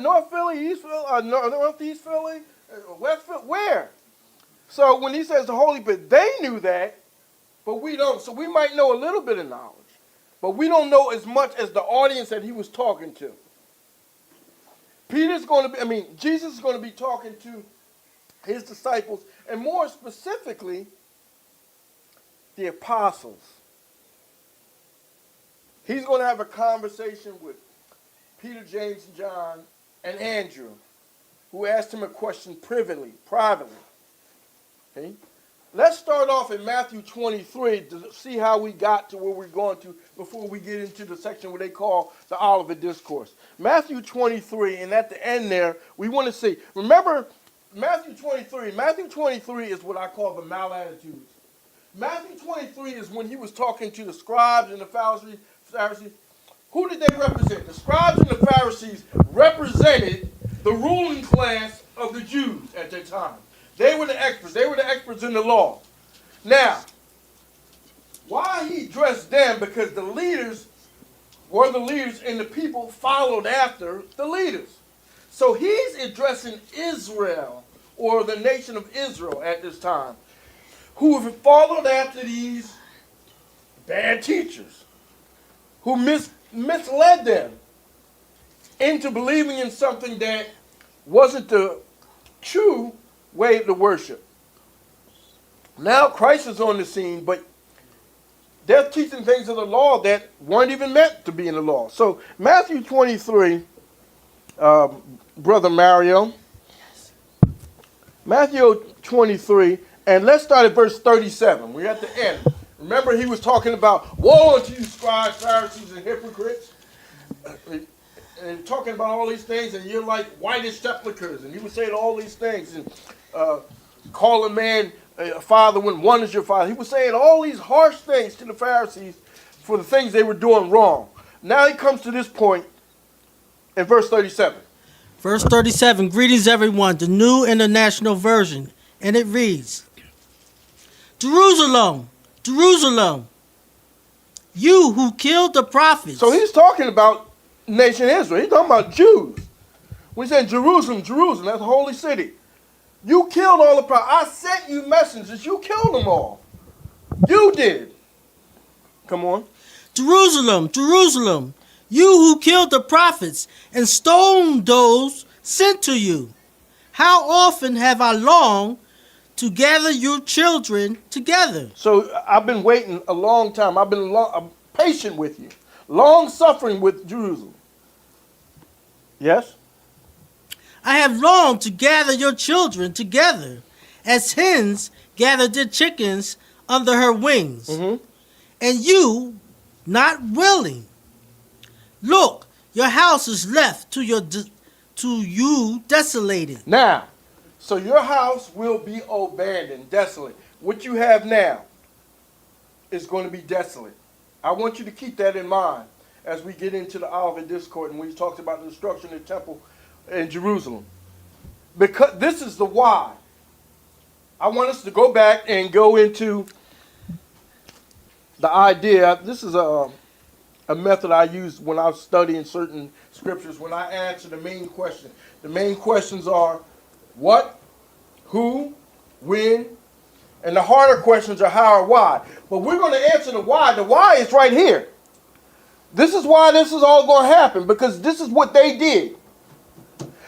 North Philly, East Philly, Northeast Philly, West Philly, where? So when he says the Holy Spirit, they knew that, but we don't. So we might know a little bit of knowledge, but we don't know as much as the audience that he was talking to. Jesus is going to be talking to his disciples, and more specifically, the apostles. He's going to have a conversation with Peter, James, and John, and Andrew, who asked him a question privately. Okay? Let's start off in Matthew 23 to see how we got to where we're going to before we get into the section where they call the Olivet Discourse. Matthew 23, and at the end there, we want to see. Remember, Matthew 23 is what I call the Maladitudes. Matthew 23 is when he was talking to the scribes and the Pharisees. Who did they represent? The scribes and the Pharisees represented the ruling class of the Jews at that time. They were the experts. They were the experts in the law. Now, why he addressed them? Because the leaders were the leaders and the people followed after the leaders. So he's addressing Israel, or the nation of Israel at this time, who have followed after these bad teachers, who misled them into believing in something that wasn't the true way to worship. Now Christ is on the scene, but they're teaching things of the law that weren't even meant to be in the law. So Matthew 23, Brother Mario. Matthew 23, and let's start at verse 37. We're at the end. Remember, he was talking about, woe unto you, scribes, Pharisees, and hypocrites. And talking about all these things, and you're like white as sepulchres. And he was saying all these things, and call a man a father when one is your father. He was saying all these harsh things to the Pharisees for the things they were doing wrong. Now he comes to this point in verse 37. Verse 37, greetings everyone, the New International Version. And it reads, Jerusalem, Jerusalem, you who killed the prophets. So he's talking about nation Israel. He's talking about Jews. When he said Jerusalem, Jerusalem, that's a holy city. You killed all the prophets. I sent you messengers. You killed them all. You did. Come on. Jerusalem, Jerusalem, you who killed the prophets and stoned those sent to you. How often have I longed to gather your children together? So I've been waiting a long time. I'm patient with you. Long suffering with Jerusalem. Yes? I have longed to gather your children together, as hens gather their chickens under her wings, and you not willing. Look, your house is left to you desolated. Now, so your house will be abandoned, desolate. What you have now is going to be desolate. I want you to keep that in mind as we get into the Olivet Discourse and when he talks about the destruction of the temple in Jerusalem. Because this is the why. I want us to go back and go into the idea. This is a method I use when I was studying certain scriptures, when I answer the main question. The main questions are what, who, when, and the harder questions are how or why. But we're going to answer the why. The why is right here. This is why this is all going to happen, because this is what they did.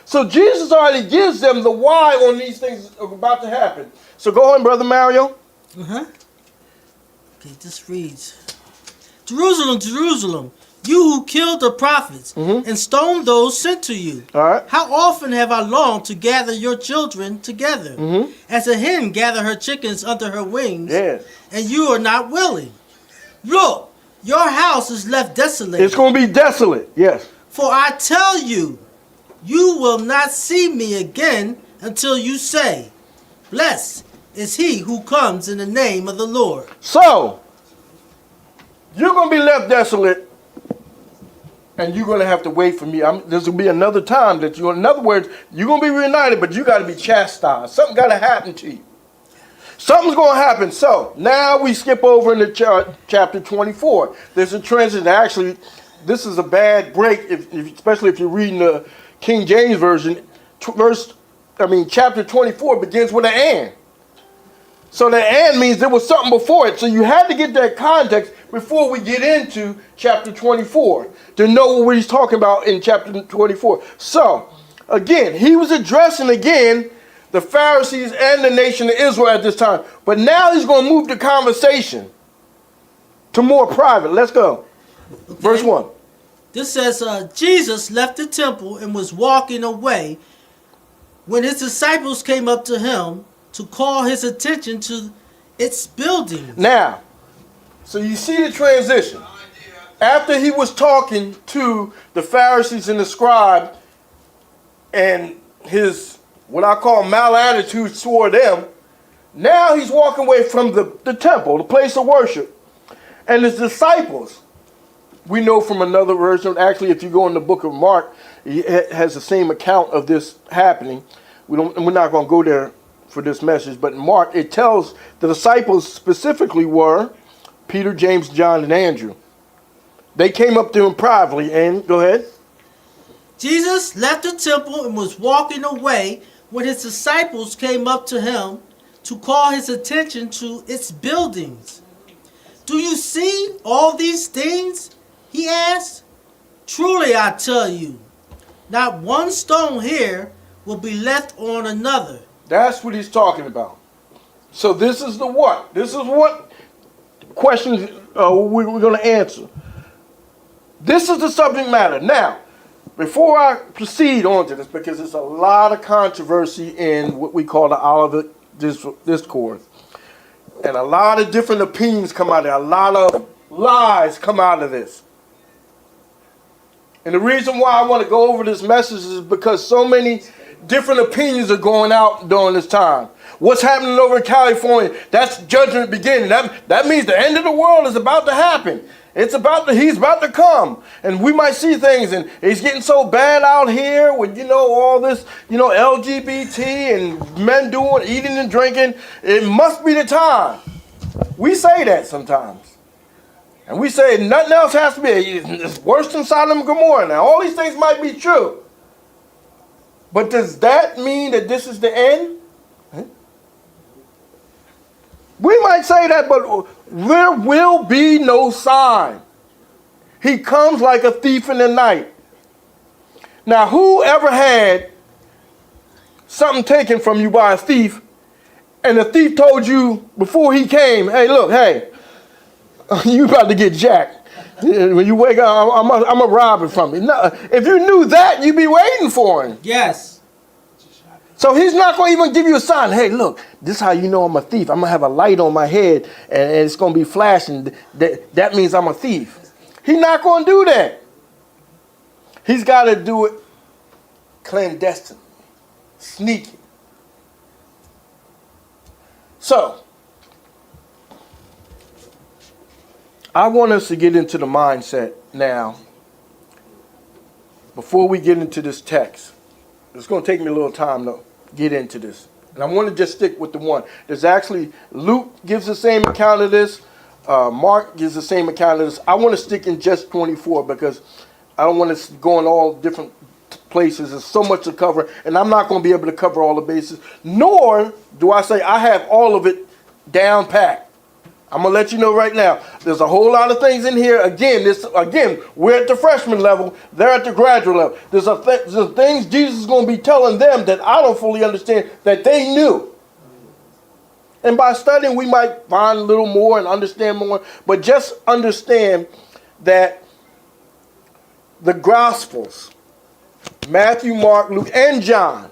So Jesus already gives them the why on these things that are about to happen. So go on, Brother Mario. Okay, this reads, Jerusalem, Jerusalem, you who killed the prophets and stoned those sent to you. All right. How often have I longed to gather your children together, as a hen gather her chickens under her wings, and you are not willing. Look, your house is left desolate. It's going to be desolate, yes. For I tell you, you will not see me again until you say, blessed is he who comes in the name of the Lord. So, you're going to be left desolate, and you're going to have to wait for me. There's going to be another time that you, in other words, you're going to be reunited, but you got to be chastised. Something got to happen to you. Something's going to happen. So, now we skip over into chapter 24. There's a transition. Actually, this is a bad break, especially if you're reading the King James Version. Chapter 24 begins with an and. So the and means there was something before it. So you had to get that context before we get into chapter 24 to know what he's talking about in chapter 24. So, again, he was addressing again the Pharisees and the nation of Israel at this time. But now he's going to move the conversation to more private. Let's go. Okay. Verse 1. This says, Jesus left the temple and was walking away when his disciples came up to him to call his attention to its building. Now, so you see the transition. After he was talking to the Pharisees and the scribe and his, what I call malattitude toward them, now he's walking away from the temple, the place of worship. And his disciples, we know from another version, actually if you go in the book of Mark, it has the same account of this happening. We're not going to go there for this message, but in Mark, it tells the disciples specifically were Peter, James, John, and Andrew. They came up to him privately, and go ahead. Jesus left the temple and was walking away when his disciples came up to him to call his attention to its buildings. Do you see all these things? He asked. Truly I tell you, not one stone here will be left on another. That's what he's talking about. So this is the what? This is what questions we're going to answer. This is the subject matter. Now, before I proceed on to this, because there's a lot of controversy in what we call the Olivet Discourse, and a lot of different opinions come out of it, a lot of lies come out of this. And the reason why I want to go over this message is because so many different opinions are going out during this time. What's happening over in California, that's judgment beginning. That means the end of the world is about to happen. He's about to come. And we might see things, and it's getting so bad out here with, all this, LGBT and men eating and drinking. It must be the time. We say that sometimes. And we say nothing else has to be. It's worse than Sodom and Gomorrah. Now, all these things might be true. But does that mean that this is the end? We might say that, but there will be no sign. He comes like a thief in the night. Now, who ever had something taken from you by a thief, and the thief told you before he came, hey, you about to get jacked. When you wake up, I'm a robber from you. No, if you knew that, you'd be waiting for him. Yes. So he's not going to even give you a sign. Hey, look, this is how you know I'm a thief. I'm going to have a light on my head, and it's going to be flashing. That means I'm a thief. He's not going to do that. He's got to do it clandestinely, sneaky. So, I want us to get into the mindset now, before we get into this text. It's going to take me a little time to get into this. And I want to just stick with the one. There's actually, Luke gives the same account of this. Mark gives the same account of this. I want to stick in just 24 because I don't want to go in all different places. There's so much to cover, and I'm not going to be able to cover all the bases. Nor do I say I have all of it down packed. I'm going to let you know right now, there's a whole lot of things in here. Again, we're at the freshman level. They're at the graduate level. There's things Jesus is going to be telling them that I don't fully understand that they knew. And by studying, we might find a little more and understand more. But just understand that the Gospels, Matthew, Mark, Luke, and John,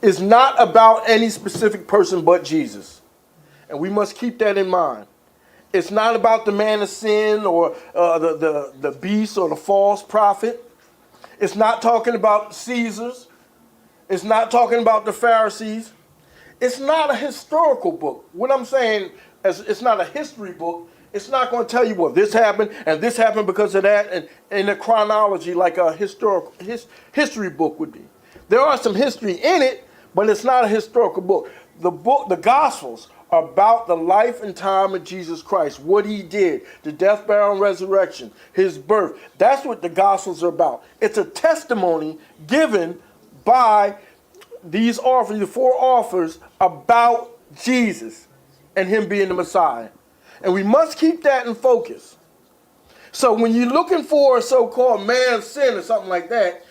is not about any specific person but Jesus. And we must keep that in mind. It's not about the man of sin or the beast or the false prophet. It's not talking about Caesars. It's not talking about the Pharisees. It's not a historical book. What I'm saying is it's not a history book. It's not going to tell you, well, this happened and this happened because of that, and in a chronology like a history book would be. There are some history in it, but it's not a historical book. The Gospels about the life and time of Jesus Christ, what he did, the death, burial, and resurrection, his birth. That's what the Gospels are about. It's a testimony given by these authors, the four authors, about Jesus and him being the Messiah. And we must keep that in focus. So when you're looking for a so-called man's sin or something like that,